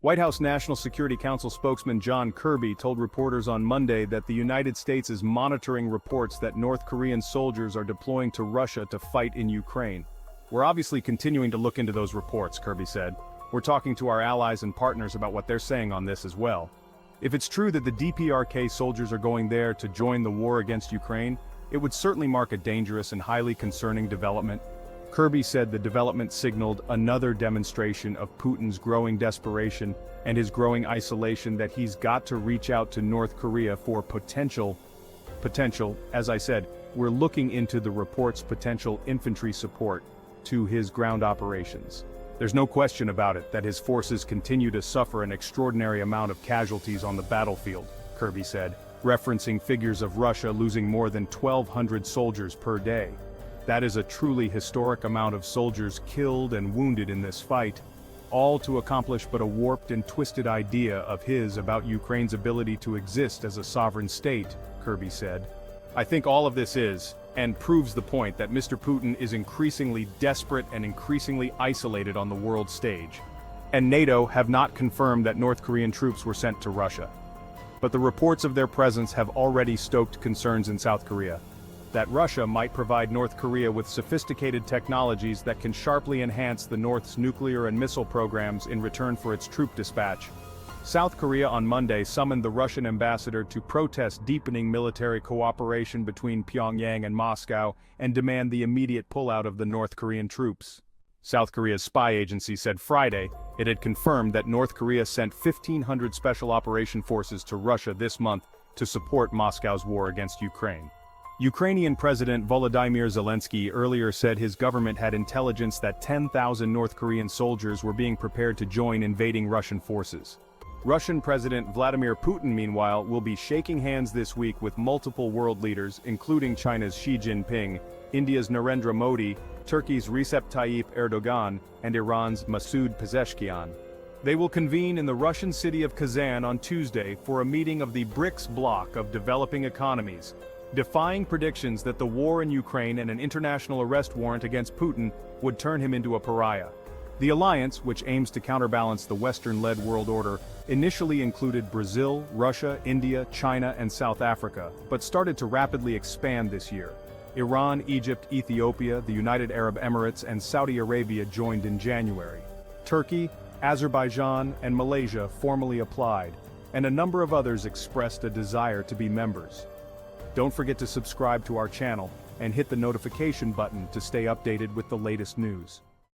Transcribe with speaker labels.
Speaker 1: White House National Security Council spokesman John Kirby told reporters on Monday that the United States is monitoring reports that North Korean soldiers are deploying to Russia to fight in Ukraine. "We're obviously continuing to look into those reports," Kirby said. "We're talking to our allies and partners about what they're saying on this as well. If it's true that the DPRK soldiers are going there to join the war against Ukraine, it would certainly mark a dangerous and highly concerning development." Kirby said the development signaled another demonstration of Putin's growing desperation and his growing isolation, that he's got to reach out to North Korea for potential, as I said, we're looking into the report's potential infantry support to his ground operations. "There's no question about it that his forces continue to suffer an extraordinary amount of casualties on the battlefield," Kirby said, referencing figures of Russia losing more than 1,200 soldiers per day. "That is a truly historic amount of soldiers killed and wounded in this fight, all to accomplish but a warped and twisted idea of his about Ukraine's ability to exist as a sovereign state," Kirby said. "I think all of this is, and proves the point that Mr. Putin is increasingly desperate and increasingly isolated on the world stage. And NATO have not confirmed that North Korean troops were sent to Russia. But the reports of their presence have already stoked concerns in South Korea, that Russia might provide North Korea with sophisticated technologies that can sharply enhance the North's nuclear and missile programs in return for its troop dispatch." South Korea on Monday summoned the Russian ambassador to protest deepening military cooperation between Pyongyang and Moscow and demand the immediate pullout of the North Korean troops. South Korea's spy agency said Friday it had confirmed that North Korea sent 1,500 special operation forces to Russia this month to support Moscow's war against Ukraine. Ukrainian President Volodymyr Zelensky earlier said his government had intelligence that 10,000 North Korean soldiers were being prepared to join invading Russian forces. Russian President Vladimir Putin, meanwhile, will be shaking hands this week with multiple world leaders, including China's Xi Jinping, India's Narendra Modi, Turkey's Recep Tayyip Erdogan, and Iran's Masoud Pezeshkian. They will convene in the Russian city of Kazan on Tuesday for a meeting of the BRICS bloc of developing economies, defying predictions that the war in Ukraine and an international arrest warrant against Putin would turn him into a pariah. The alliance, which aims to counterbalance the Western-led world order, initially included Brazil, Russia, India, China, and South Africa, but started to rapidly expand this year. Iran, Egypt, Ethiopia, the United Arab Emirates, and Saudi Arabia joined in January. Turkey, Azerbaijan, and Malaysia formally applied, and a number of others expressed a desire to be members. Don't forget to subscribe to our channel and hit the notification button to stay updated with the latest news.